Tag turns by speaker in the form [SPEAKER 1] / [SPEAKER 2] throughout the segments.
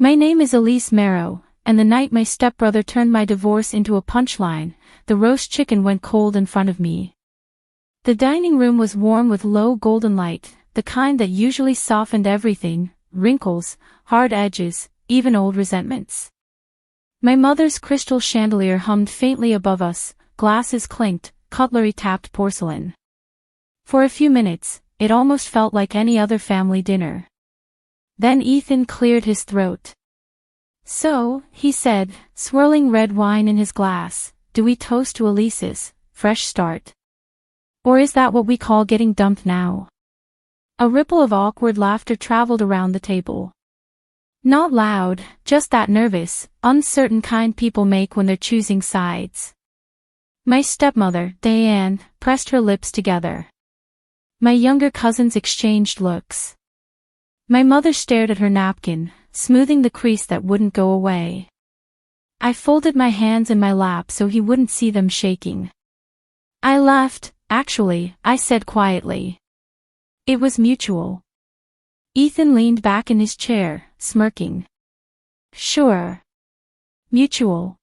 [SPEAKER 1] My name is Elise Marrow, and the night my stepbrother turned my divorce into a punchline, the roast chicken went cold in front of me. The dining room was warm with low golden light, the kind that usually softened everything, wrinkles, hard edges, even old resentments. My mother's crystal chandelier hummed faintly above us, glasses clinked, cutlery tapped porcelain. For a few minutes, it almost felt like any other family dinner. Then Ethan cleared his throat. "So," he said, swirling red wine in his glass, "do we toast to Elise's fresh start? Or is that what we call getting dumped now?" A ripple of awkward laughter traveled around the table. Not loud, just that nervous, uncertain kind people make when they're choosing sides. My stepmother, Diane, pressed her lips together. My younger cousins exchanged looks. My mother stared at her napkin, smoothing the crease that wouldn't go away. I folded my hands in my lap so he wouldn't see them shaking. "I left, actually," I said quietly. "It was mutual." Ethan leaned back in his chair, smirking. "Sure. Mutual.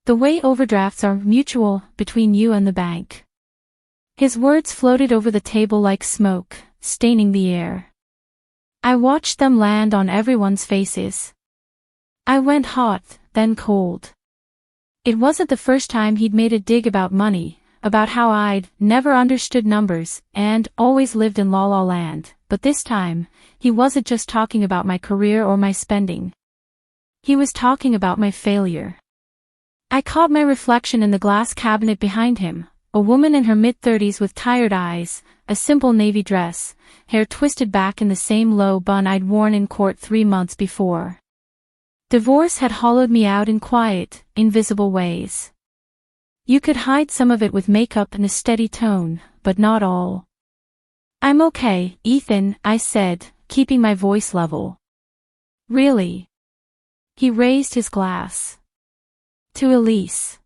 [SPEAKER 1] The way overdrafts are mutual between you and the bank." His words floated over the table like smoke, staining the air. I watched them land on everyone's faces. I went hot, then cold. It wasn't the first time he'd made a dig about money, about how I'd never understood numbers and always lived in La La Land, but this time, he wasn't just talking about my career or my spending. He was talking about my failure. I caught my reflection in the glass cabinet behind him, a woman in her mid-30s with tired eyes, a simple navy dress, hair twisted back in the same low bun I'd worn in court 3 months before. Divorce had hollowed me out in quiet, invisible ways. You could hide some of it with makeup and a steady tone, but not all. "I'm okay, Ethan," I said, keeping my voice level. "Really?" He raised his glass. "To Elise.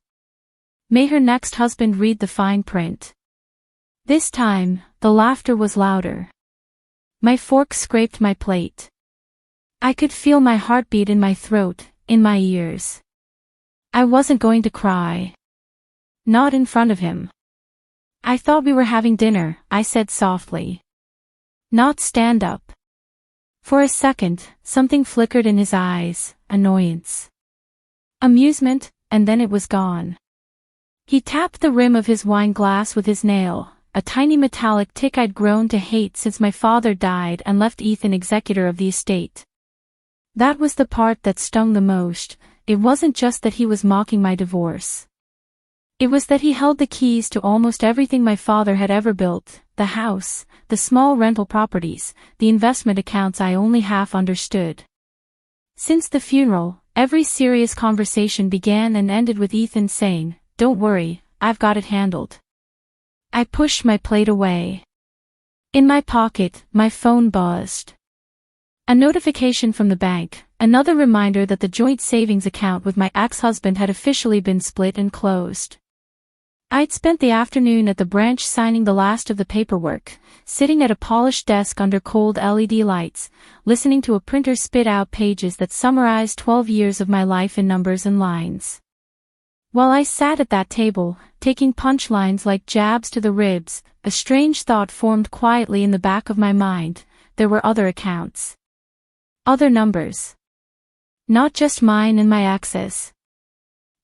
[SPEAKER 1] May her next husband read the fine print." This time, the laughter was louder. My fork scraped my plate. I could feel my heartbeat in my throat, in my ears. I wasn't going to cry. Not in front of him. "I thought we were having dinner," I said softly. "Not stand up." For a second, something flickered in his eyes, annoyance. Amusement, and then it was gone. He tapped the rim of his wine glass with his nail, a tiny metallic tick I'd grown to hate since my father died and left Ethan executor of the estate. That was the part that stung the most. It wasn't just that he was mocking my divorce. It was that he held the keys to almost everything my father had ever built, the house, the small rental properties, the investment accounts I only half understood. Since the funeral, every serious conversation began and ended with Ethan saying, "Don't worry, I've got it handled." I pushed my plate away. In my pocket, my phone buzzed. A notification from the bank, another reminder that the joint savings account with my ex-husband had officially been split and closed. I'd spent the afternoon at the branch signing the last of the paperwork, sitting at a polished desk under cold LED lights, listening to a printer spit out pages that summarized 12 years of my life in numbers and lines. While I sat at that table, taking punchlines like jabs to the ribs, a strange thought formed quietly in the back of my mind. There were other accounts. Other numbers. Not just mine and my ex's.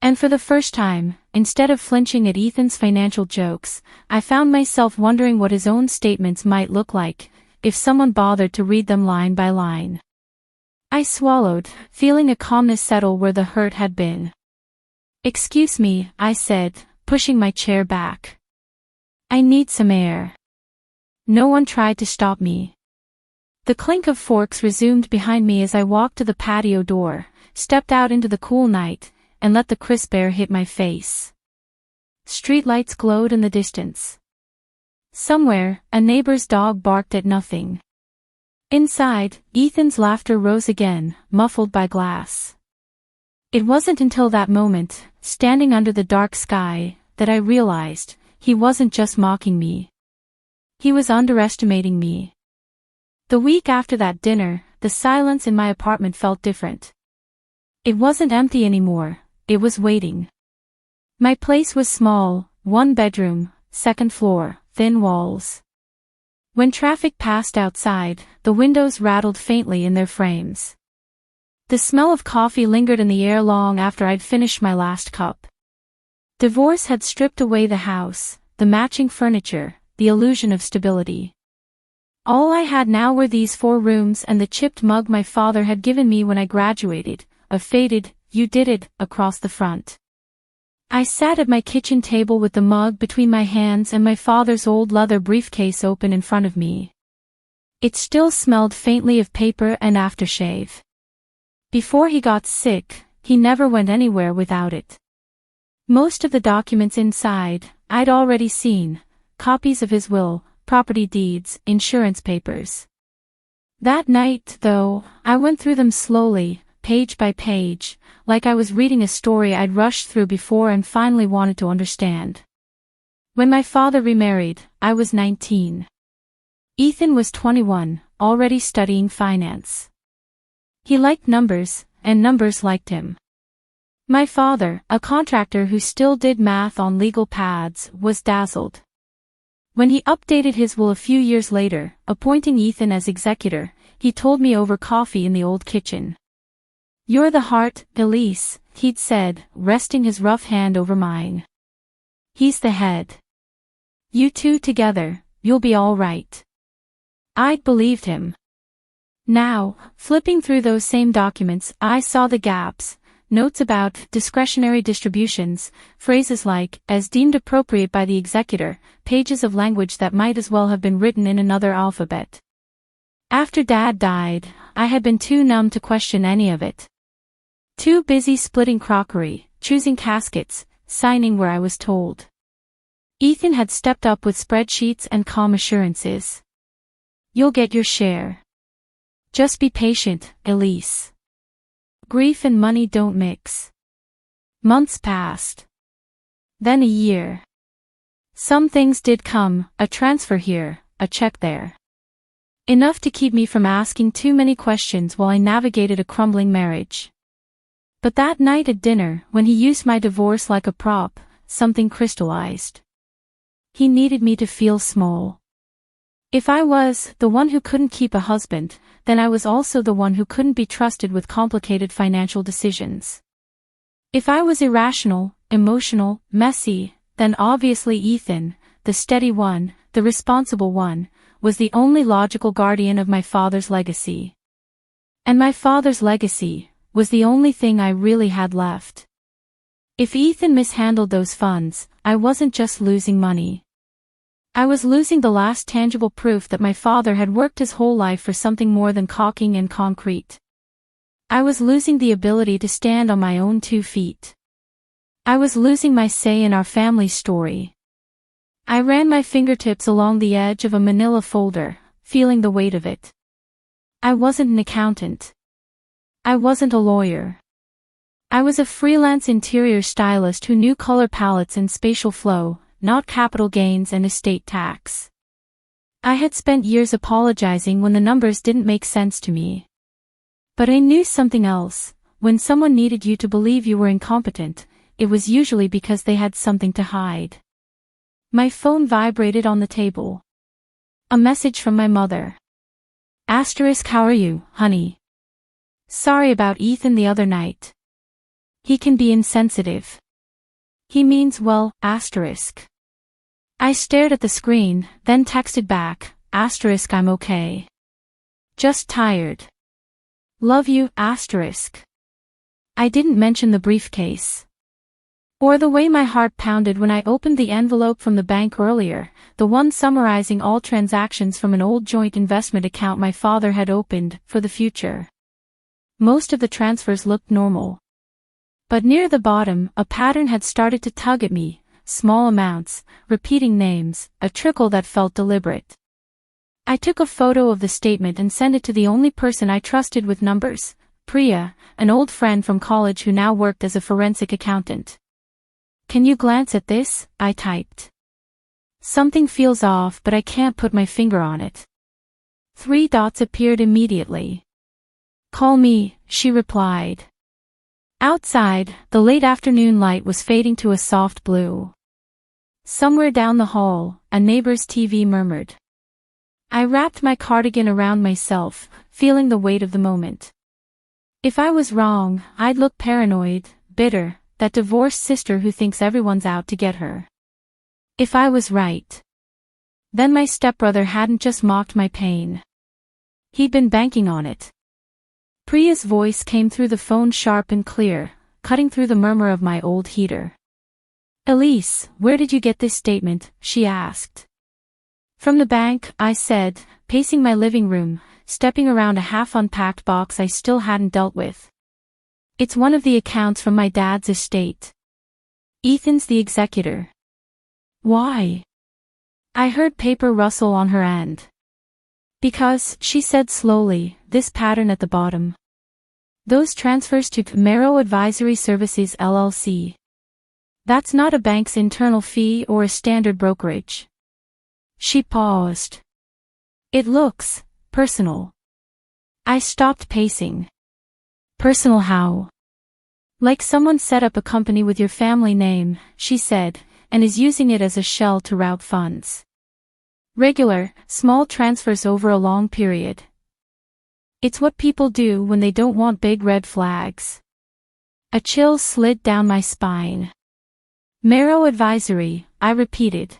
[SPEAKER 1] And for the first time, instead of flinching at Ethan's financial jokes, I found myself wondering what his own statements might look like, if someone bothered to read them line by line. I swallowed, feeling a calmness settle where the hurt had been. "Excuse me," I said, pushing my chair back. "I need some air." No one tried to stop me. The clink of forks resumed behind me as I walked to the patio door, stepped out into the cool night, and let the crisp air hit my face. Streetlights glowed in the distance. Somewhere, a neighbor's dog barked at nothing. Inside, Ethan's laughter rose again, muffled by glass. It wasn't until that moment, standing under the dark sky, that I realized, he wasn't just mocking me. He was underestimating me. The week after that dinner, the silence in my apartment felt different. It wasn't empty anymore, it was waiting. My place was small, 1 bedroom, 2nd floor, thin walls. When traffic passed outside, the windows rattled faintly in their frames. The smell of coffee lingered in the air long after I'd finished my last cup. Divorce had stripped away the house, the matching furniture, the illusion of stability. All I had now were these 4 rooms and the chipped mug my father had given me when I graduated, a faded, "You did it," across the front. I sat at my kitchen table with the mug between my hands and my father's old leather briefcase open in front of me. It still smelled faintly of paper and aftershave. Before he got sick, he never went anywhere without it. Most of the documents inside, I'd already seen, copies of his will, property deeds, insurance papers. That night, though, I went through them slowly, page by page, like I was reading a story I'd rushed through before and finally wanted to understand. When my father remarried, I was 19. Ethan was 21, already studying finance. He liked numbers, and numbers liked him. My father, a contractor who still did math on legal pads, was dazzled. When he updated his will a few years later, appointing Ethan as executor, he told me over coffee in the old kitchen. "You're the heart, Elise," he'd said, resting his rough hand over mine. "He's the head. You two together, you'll be all right." I'd believed him. Now, flipping through those same documents, I saw the gaps. Notes about discretionary distributions, phrases like, "as deemed appropriate by the executor," pages of language that might as well have been written in another alphabet. After Dad died, I had been too numb to question any of it. Too busy splitting crockery, choosing caskets, signing where I was told. Ethan had stepped up with spreadsheets and calm assurances. "You'll get your share. Just be patient, Elise. Grief and money don't mix." Months passed. Then a year. Some things did come, a transfer here, a check there. Enough to keep me from asking too many questions while I navigated a crumbling marriage. But that night at dinner, when he used my divorce like a prop, something crystallized. He needed me to feel small. If I was the one who couldn't keep a husband, then I was also the one who couldn't be trusted with complicated financial decisions. If I was irrational, emotional, messy, then obviously Ethan, the steady one, the responsible one, was the only logical guardian of my father's legacy. And my father's legacy was the only thing I really had left. If Ethan mishandled those funds, I wasn't just losing money. I was losing the last tangible proof that my father had worked his whole life for something more than caulking and concrete. I was losing the ability to stand on my own 2 feet. I was losing my say in our family story. I ran my fingertips along the edge of a manila folder, feeling the weight of it. I wasn't an accountant. I wasn't a lawyer. I was a freelance interior stylist who knew color palettes and spatial flow, not capital gains and estate tax. I had spent years apologizing when the numbers didn't make sense to me. But I knew something else. When someone needed you to believe you were incompetent, it was usually because they had something to hide. My phone vibrated on the table. A message from my mother. *, how are you, honey? Sorry about Ethan the other night. He can be insensitive. He means well, *. I stared at the screen, then texted back, *, I'm okay. Just tired. Love you, *. I didn't mention the briefcase. Or the way my heart pounded when I opened the envelope from the bank earlier, the one summarizing all transactions from an old joint investment account my father had opened, for the future. Most of the transfers looked normal. But near the bottom, a pattern had started to tug at me, small amounts, repeating names, a trickle that felt deliberate. I took a photo of the statement and sent it to the only person I trusted with numbers, Priya, an old friend from college who now worked as a forensic accountant. "Can you glance at this?" I typed. "Something feels off but I can't put my finger on it." 3 dots appeared immediately. Call me, she replied. Outside, the late afternoon light was fading to a soft blue. Somewhere down the hall, a neighbor's TV murmured. I wrapped my cardigan around myself, feeling the weight of the moment. If I was wrong, I'd look paranoid, bitter, that divorced sister who thinks everyone's out to get her. If I was right, then my stepbrother hadn't just mocked my pain. He'd been banking on it. Priya's voice came through the phone sharp and clear, cutting through the murmur of my old heater. Elise, where did you get this statement? She asked. From the bank, I said, pacing my living room, stepping around a half-unpacked box I still hadn't dealt with. It's one of the accounts from my dad's estate. Ethan's the executor. Why? I heard paper rustle on her end. Because, she said slowly, this pattern at the bottom. Those transfers to Marrow Advisory Services LLC. That's not a bank's internal fee or a standard brokerage. She paused. It looks personal. I stopped pacing. Personal how? Like someone set up a company with your family name, she said, and is using it as a shell to route funds. Regular, small transfers over a long period. It's what people do when they don't want big red flags. A chill slid down my spine. Marrow Advisory, I repeated.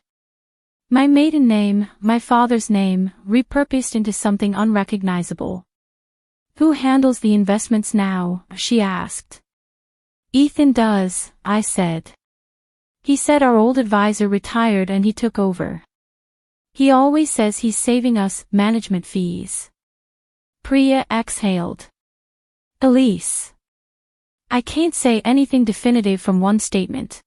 [SPEAKER 1] My maiden name, my father's name, repurposed into something unrecognizable. Who handles the investments now? She asked. Ethan does, I said. He said our old advisor retired and he took over. He always says he's saving us management fees. Priya exhaled. Elise. I can't say anything definitive from one statement.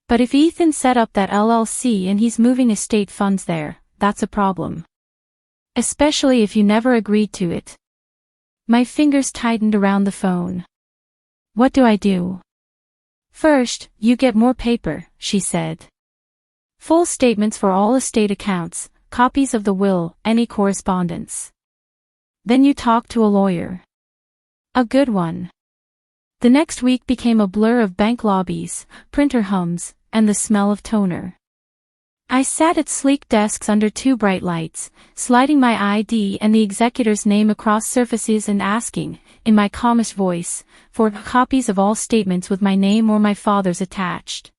[SPEAKER 1] But if Ethan set up that LLC and he's moving estate funds there, that's a problem. Especially if you never agreed to it. My fingers tightened around the phone. What do I do? First, you get more paper, she said. Full statements for all estate accounts, copies of the will, any correspondence. Then you talk to a lawyer. A good one. The next week became a blur of bank lobbies, printer hums, and the smell of toner. I sat at sleek desks under two bright lights, sliding my ID and the executor's name across surfaces and asking, in my calmest voice, for copies of all statements with my name or my father's attached.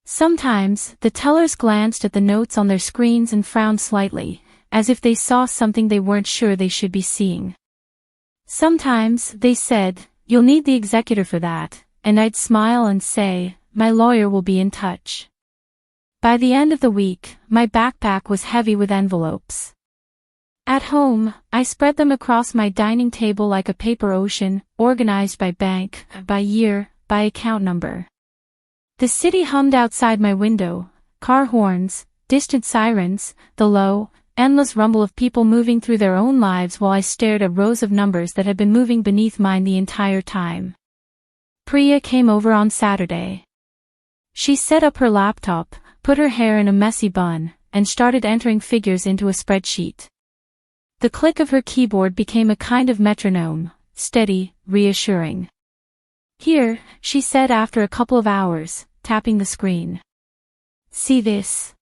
[SPEAKER 1] Sometimes, the tellers glanced at the notes on their screens and frowned slightly, as if they saw something they weren't sure they should be seeing. Sometimes, they said, you'll need the executor for that, and I'd smile and say, my lawyer will be in touch. By the end of the week, my backpack was heavy with envelopes. At home, I spread them across my dining table like a paper ocean, organized by bank, by year, by account number. The city hummed outside my window, car horns, distant sirens, the low, endless rumble of people moving through their own lives while I stared at rows of numbers that had been moving beneath mine the entire time. Priya came over on Saturday. She set up her laptop, put her hair in a messy bun, and started entering figures into a spreadsheet. The click of her keyboard became a kind of metronome, steady, reassuring. Here, she said after a couple of hours, tapping the screen. See this?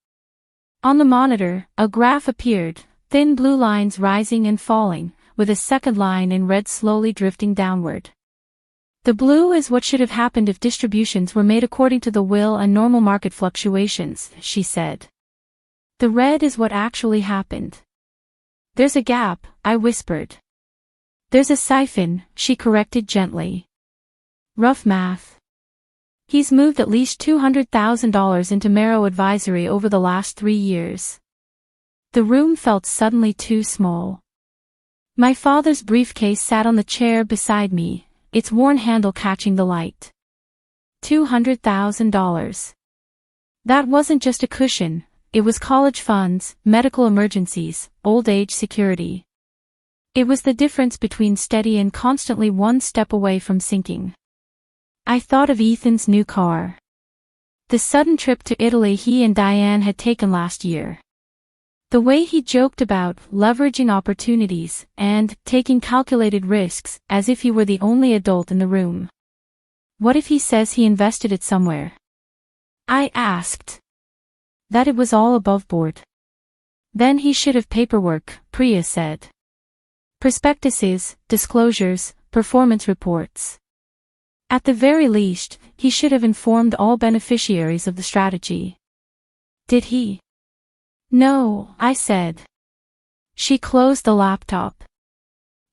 [SPEAKER 1] On the monitor, a graph appeared, thin blue lines rising and falling, with a second line in red slowly drifting downward. The blue is what should have happened if distributions were made according to the will and normal market fluctuations, she said. The red is what actually happened. There's a gap, I whispered. There's a siphon, she corrected gently. Rough math. He's moved at least $200,000 into Marrow Advisory over the last 3 years. The room felt suddenly too small. My father's briefcase sat on the chair beside me, its worn handle catching the light. $200,000. That wasn't just a cushion, it was college funds, medical emergencies, old age security. It was the difference between steady and constantly one step away from sinking. I thought of Ethan's new car. The sudden trip to Italy he and Diane had taken last year. The way he joked about leveraging opportunities and taking calculated risks as if he were the only adult in the room. What if he says he invested it somewhere? I asked. That it was all above board. Then he should have paperwork, Priya said. Prospectuses, disclosures, performance reports. At the very least, he should have informed all beneficiaries of the strategy. Did he? No, I said. She closed the laptop.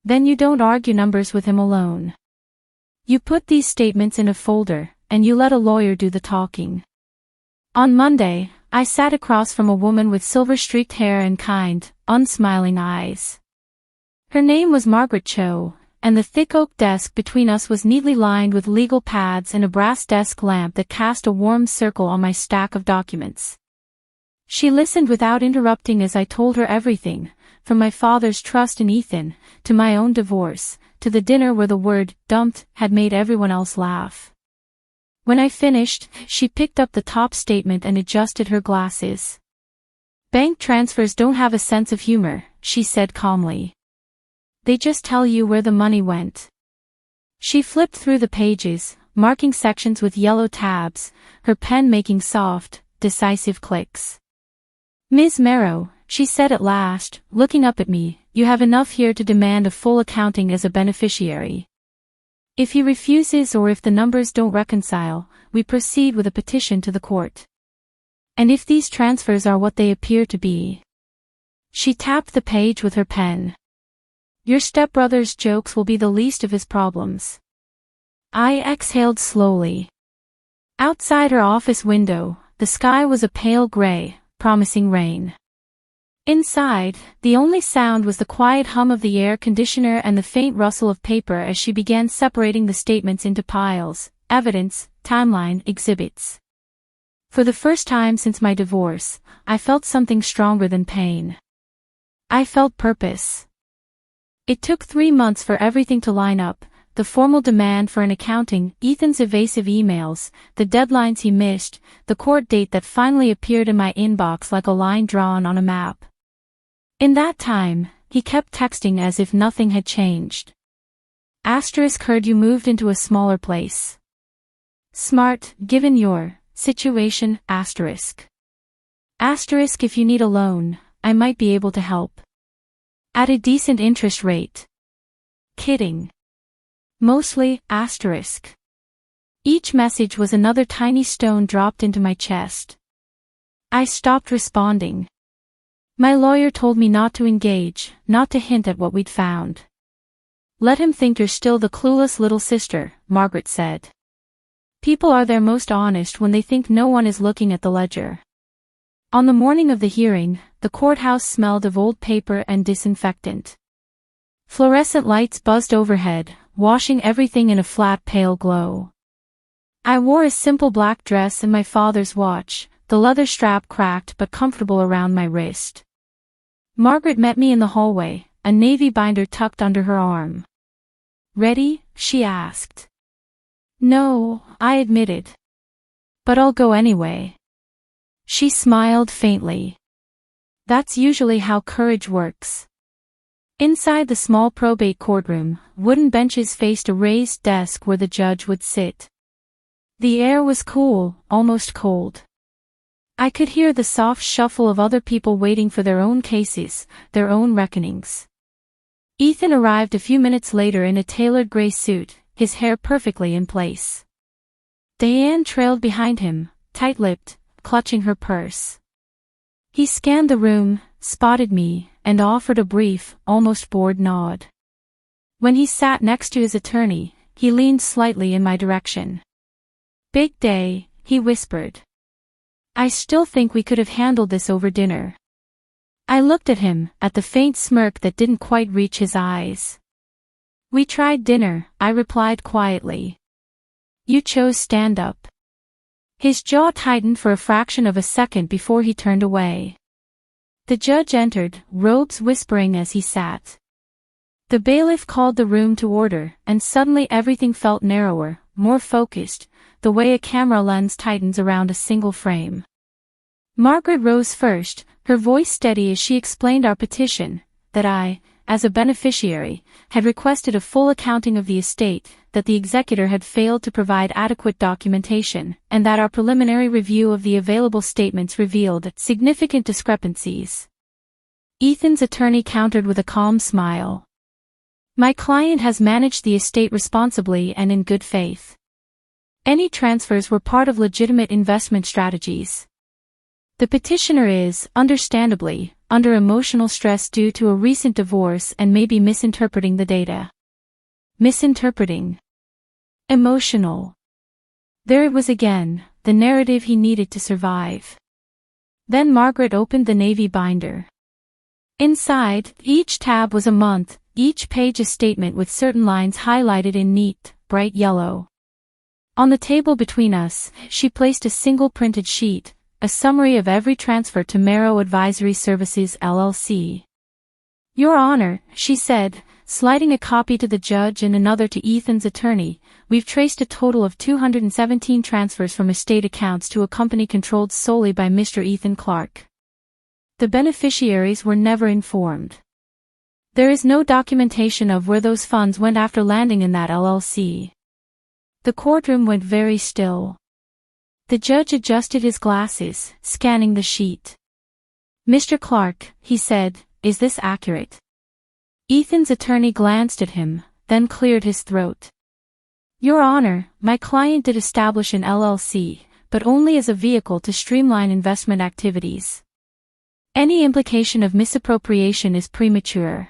[SPEAKER 1] Then you don't argue numbers with him alone. You put these statements in a folder, and you let a lawyer do the talking. On Monday, I sat across from a woman with silver-streaked hair and kind, unsmiling eyes. Her name was Margaret Cho, and the thick oak desk between us was neatly lined with legal pads and a brass desk lamp that cast a warm circle on my stack of documents. She listened without interrupting as I told her everything, from my father's trust in Ethan, to my own divorce, to the dinner where the word dumped had made everyone else laugh. When I finished, she picked up the top statement and adjusted her glasses. Bank transfers don't have a sense of humor, she said calmly. They just tell you where the money went. She flipped through the pages, marking sections with yellow tabs, her pen making soft, decisive clicks. Ms. Merrow, she said at last, looking up at me, you have enough here to demand a full accounting as a beneficiary. If he refuses or if the numbers don't reconcile, we proceed with a petition to the court. And if these transfers are what they appear to be. She tapped the page with her pen. Your stepbrother's jokes will be the least of his problems. I exhaled slowly. Outside her office window, the sky was a pale gray, promising rain. Inside, the only sound was the quiet hum of the air conditioner and the faint rustle of paper as she began separating the statements into piles, evidence, timeline, exhibits. For the first time since my divorce, I felt something stronger than pain. I felt purpose. It took 3 months for everything to line up, the formal demand for an accounting, Ethan's evasive emails, the deadlines he missed, the court date that finally appeared in my inbox like a line drawn on a map. In that time, he kept texting as if nothing had changed. Asterisk heard you moved into a smaller place. Smart, given your situation, asterisk. Asterisk if you need a loan, I might be able to help. At a decent interest rate. Kidding. Mostly, asterisk. Each message was another tiny stone dropped into my chest. I stopped responding. My lawyer told me not to engage, not to hint at what we'd found. Let him think you're still the clueless little sister, Margaret said. People are their most honest when they think no one is looking at the ledger. On the morning of the hearing, the courthouse smelled of old paper and disinfectant. Fluorescent lights buzzed overhead, washing everything in a flat pale glow. I wore a simple black dress and my father's watch, the leather strap cracked but comfortable around my wrist. Margaret met me in the hallway, a navy binder tucked under her arm. Ready? She asked. No, I admitted. But I'll go anyway. She smiled faintly. That's usually how courage works. Inside the small probate courtroom, wooden benches faced a raised desk where the judge would sit. The air was cool, almost cold. I could hear the soft shuffle of other people waiting for their own cases, their own reckonings. Ethan arrived a few minutes later in a tailored gray suit, his hair perfectly in place. Diane trailed behind him, tight-lipped, clutching her purse. He scanned the room, spotted me, and offered a brief, almost bored nod. When he sat next to his attorney, he leaned slightly in my direction. Big day, he whispered. I still think we could have handled this over dinner. I looked at him, at the faint smirk that didn't quite reach his eyes. We tried dinner, I replied quietly. You chose stand-up. His jaw tightened for a fraction of a second before he turned away. The judge entered, robes whispering as he sat. The bailiff called the room to order, and suddenly everything felt narrower, more focused, the way a camera lens tightens around a single frame. Margaret rose first, her voice steady as she explained our petition, that I, as a beneficiary, had requested a full accounting of the estate, that the executor had failed to provide adequate documentation, and that our preliminary review of the available statements revealed significant discrepancies. Ethan's attorney countered with a calm smile. My client has managed the estate responsibly and in good faith. Any transfers were part of legitimate investment strategies. The petitioner is, understandably, under emotional stress due to a recent divorce and may be misinterpreting the data. Misinterpreting. Emotional. There it was again, the narrative he needed to survive. Then Margaret opened the navy binder. Inside, each tab was a month, each page a statement with certain lines highlighted in neat, bright yellow. On the table between us, she placed a single printed sheet, a summary of every transfer to Marrow Advisory Services LLC. Your Honor, she said, sliding a copy to the judge and another to Ethan's attorney, we've traced a total of 217 transfers from estate accounts to a company controlled solely by Mr. Ethan Clark. The beneficiaries were never informed. There is no documentation of where those funds went after landing in that LLC. The courtroom went very still. The judge adjusted his glasses, scanning the sheet. Mr. Clark, he said, is this accurate? Ethan's attorney glanced at him, then cleared his throat. Your Honor, my client did establish an LLC, but only as a vehicle to streamline investment activities. Any implication of misappropriation is premature.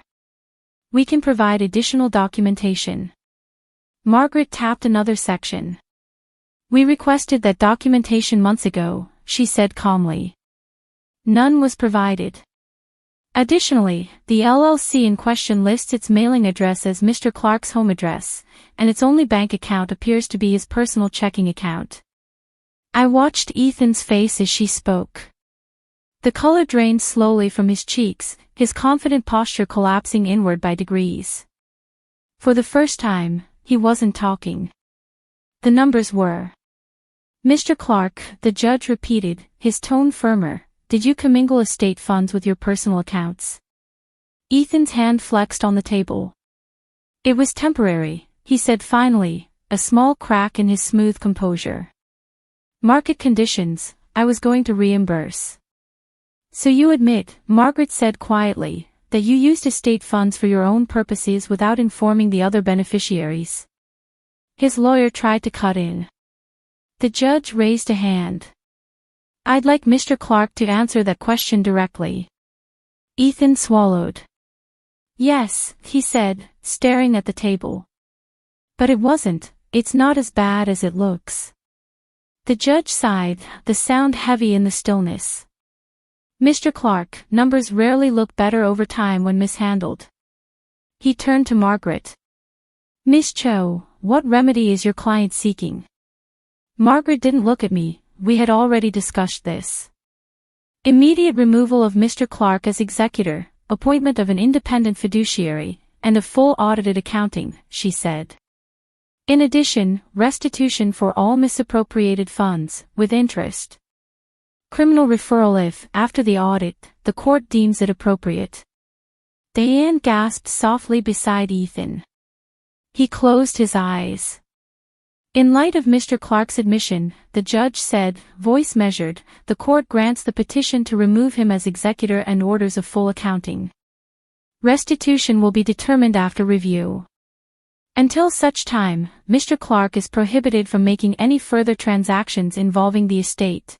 [SPEAKER 1] We can provide additional documentation. Margaret tapped another section. We requested that documentation months ago, she said calmly. None was provided. Additionally, the LLC in question lists its mailing address as Mr. Clark's home address, and its only bank account appears to be his personal checking account. I watched Ethan's face as she spoke. The color drained slowly from his cheeks, his confident posture collapsing inward by degrees. For the first time, he wasn't talking. The numbers were. Mr. Clark, the judge repeated, his tone firmer, did you commingle estate funds with your personal accounts? Ethan's hand flexed on the table. It was temporary, he said finally, a small crack in his smooth composure. Market conditions, I was going to reimburse. So you admit, Margaret said quietly, that you used estate funds for your own purposes without informing the other beneficiaries. His lawyer tried to cut in. The judge raised a hand. I'd like Mr. Clark to answer that question directly. Ethan swallowed. Yes, he said, staring at the table. But it wasn't, it's not as bad as it looks. The judge sighed, the sound heavy in the stillness. Mr. Clark, numbers rarely look better over time when mishandled. He turned to Margaret. Miss Cho, what remedy is your client seeking? Margaret didn't look at me, we had already discussed this. Immediate removal of Mr. Clark as executor, appointment of an independent fiduciary, and a full audited accounting, she said. In addition, restitution for all misappropriated funds, with interest. Criminal referral if, after the audit, the court deems it appropriate. Diane gasped softly beside Ethan. He closed his eyes. In light of Mr. Clark's admission, the judge said, voice measured, the court grants the petition to remove him as executor and orders a full accounting. Restitution will be determined after review. Until such time, Mr. Clark is prohibited from making any further transactions involving the estate.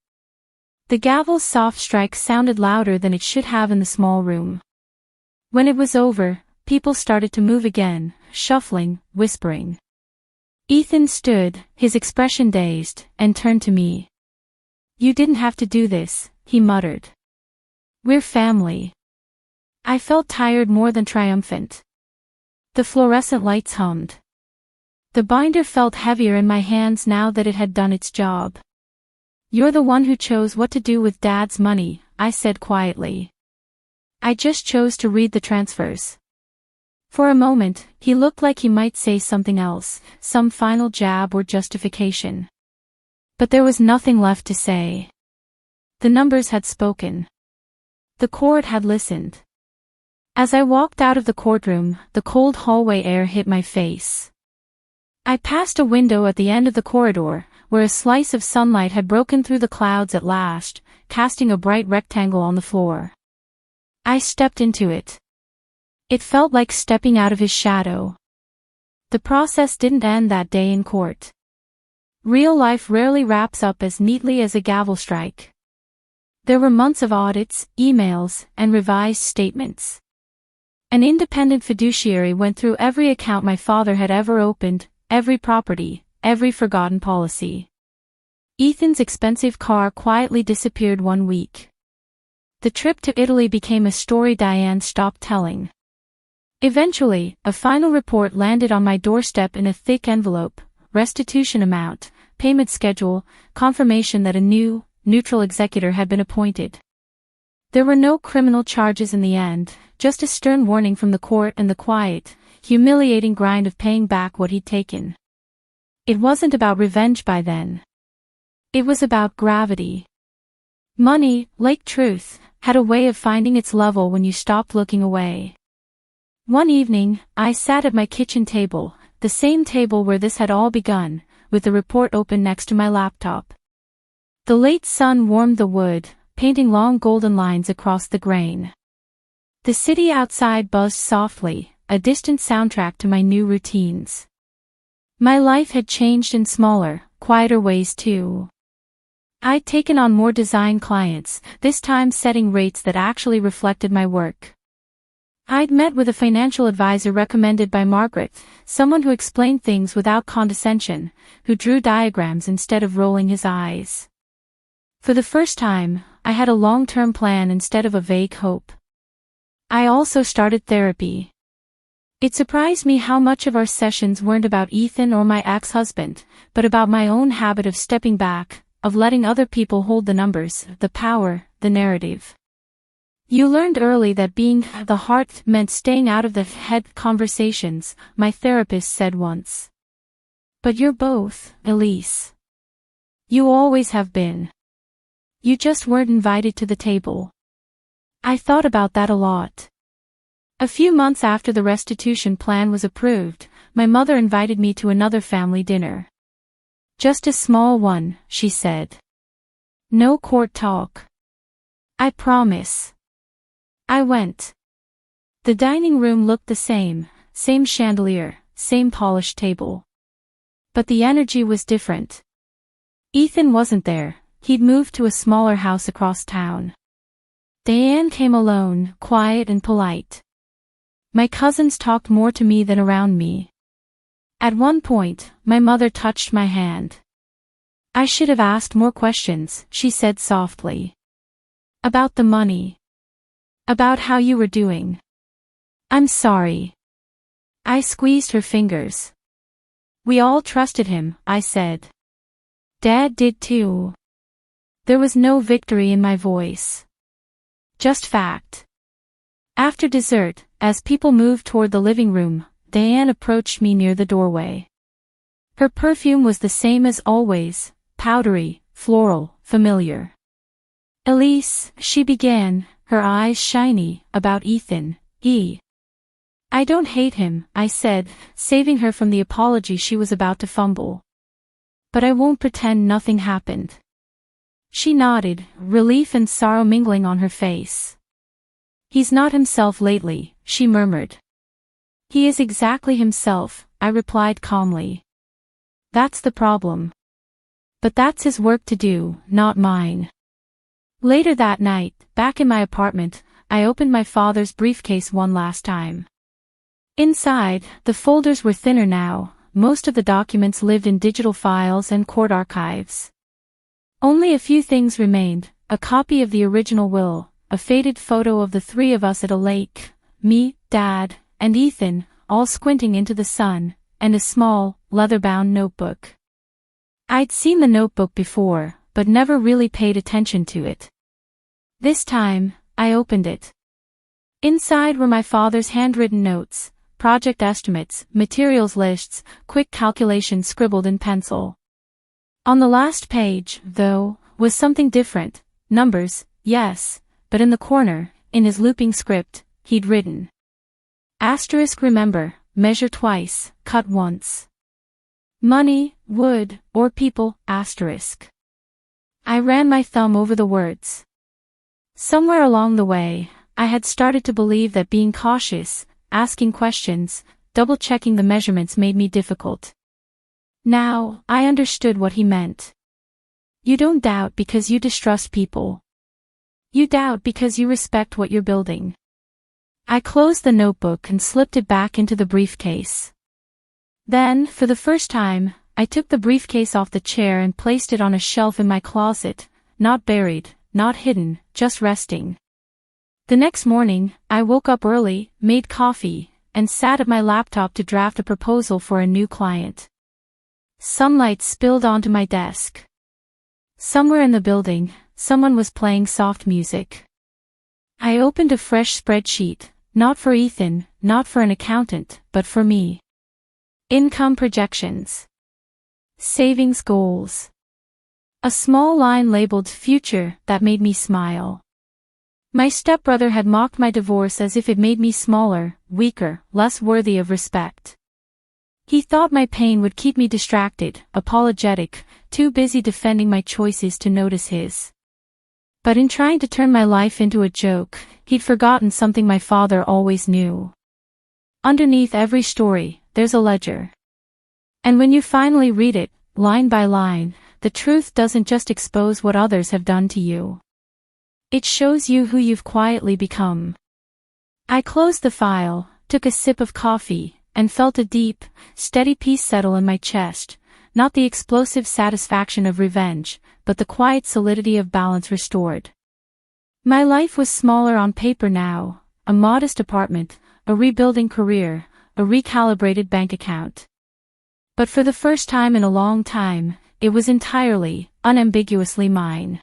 [SPEAKER 1] The gavel's soft strike sounded louder than it should have in the small room. When it was over, people started to move again, shuffling, whispering. Ethan stood, his expression dazed, and turned to me. You didn't have to do this, he muttered. We're family. I felt tired more than triumphant. The fluorescent lights hummed. The binder felt heavier in my hands now that it had done its job. You're the one who chose what to do with Dad's money, I said quietly. I just chose to read the transfers. For a moment, he looked like he might say something else, some final jab or justification. But there was nothing left to say. The numbers had spoken. The court had listened. As I walked out of the courtroom, the cold hallway air hit my face. I passed a window at the end of the corridor, where a slice of sunlight had broken through the clouds at last, casting a bright rectangle on the floor. I stepped into it. It felt like stepping out of his shadow. The process didn't end that day in court. Real life rarely wraps up as neatly as a gavel strike. There were months of audits, emails, and revised statements. An independent fiduciary went through every account my father had ever opened, every property, every forgotten policy. Ethan's expensive car quietly disappeared one week. The trip to Italy became a story Diane stopped telling. Eventually, a final report landed on my doorstep in a thick envelope: restitution amount, payment schedule, confirmation that a new, neutral executor had been appointed. There were no criminal charges in the end, just a stern warning from the court and the quiet, humiliating grind of paying back what he'd taken. It wasn't about revenge by then. It was about gravity. Money, like truth, had a way of finding its level when you stopped looking away. One evening, I sat at my kitchen table, the same table where this had all begun, with the report open next to my laptop. The late sun warmed the wood, painting long golden lines across the grain. The city outside buzzed softly, a distant soundtrack to my new routines. My life had changed in smaller, quieter ways too. I'd taken on more design clients, this time setting rates that actually reflected my work. I'd met with a financial advisor recommended by Margaret, someone who explained things without condescension, who drew diagrams instead of rolling his eyes. For the first time, I had a long-term plan instead of a vague hope. I also started therapy. It surprised me how much of our sessions weren't about Ethan or my ex-husband, but about my own habit of stepping back, of letting other people hold the numbers, the power, the narrative. You learned early that being the heart meant staying out of the head conversations, my therapist said once. But you're both, Elise. You always have been. You just weren't invited to the table. I thought about that a lot. A few months after the restitution plan was approved, my mother invited me to another family dinner. Just a small one, she said. No court talk. I promise. I went. The dining room looked the same chandelier, same polished table. But the energy was different. Ethan wasn't there, he'd moved to a smaller house across town. Diane came alone, quiet and polite. My cousins talked more to me than around me. At one point, my mother touched my hand. I should have asked more questions, she said softly. About the money. About how you were doing. I'm sorry. I squeezed her fingers. We all trusted him, I said. Dad did too. There was no victory in my voice. Just fact. After dessert, as people moved toward the living room, Diane approached me near the doorway. Her perfume was the same as always, powdery, floral, familiar. Elise, she began, her eyes shiny, about Ethan, I don't hate him, I said, saving her from the apology she was about to fumble. But I won't pretend nothing happened. She nodded, relief and sorrow mingling on her face. He's not himself lately, she murmured. He is exactly himself, I replied calmly. That's the problem. But that's his work to do, not mine. Later that night, back in my apartment, I opened my father's briefcase one last time. Inside, the folders were thinner now, most of the documents lived in digital files and court archives. Only a few things remained: a copy of the original will, a faded photo of the three of us at a lake, me, Dad, and Ethan, all squinting into the sun, and a small, leather-bound notebook. I'd seen the notebook before, but never really paid attention to it. This time, I opened it. Inside were my father's handwritten notes, project estimates, materials lists, quick calculations scribbled in pencil. On the last page, though, was something different. Numbers, yes, but in the corner, in his looping script, he'd written. Remember, measure twice, cut once. Money, wood, or people, I ran my thumb over the words. Somewhere along the way, I had started to believe that being cautious, asking questions, double-checking the measurements made me difficult. Now, I understood what he meant. You don't doubt because you distrust people. You doubt because you respect what you're building. I closed the notebook and slipped it back into the briefcase. Then, for the first time, I took the briefcase off the chair and placed it on a shelf in my closet, not buried, not hidden, just resting. The next morning, I woke up early, made coffee, and sat at my laptop to draft a proposal for a new client. Sunlight spilled onto my desk. Somewhere in the building, someone was playing soft music. I opened a fresh spreadsheet, not for Ethan, not for an accountant, but for me. Income projections. Savings goals. A small line labeled future that made me smile. My stepbrother had mocked my divorce as if it made me smaller, weaker, less worthy of respect. He thought my pain would keep me distracted, apologetic, too busy defending my choices to notice his. But in trying to turn my life into a joke, he'd forgotten something my father always knew. Underneath every story, there's a ledger. And when you finally read it, line by line, the truth doesn't just expose what others have done to you. It shows you who you've quietly become. I closed the file, took a sip of coffee, and felt a deep, steady peace settle in my chest, not the explosive satisfaction of revenge, but the quiet solidity of balance restored. My life was smaller on paper now, a modest apartment, a rebuilding career, a recalibrated bank account. But for the first time in a long time, it was entirely, unambiguously mine.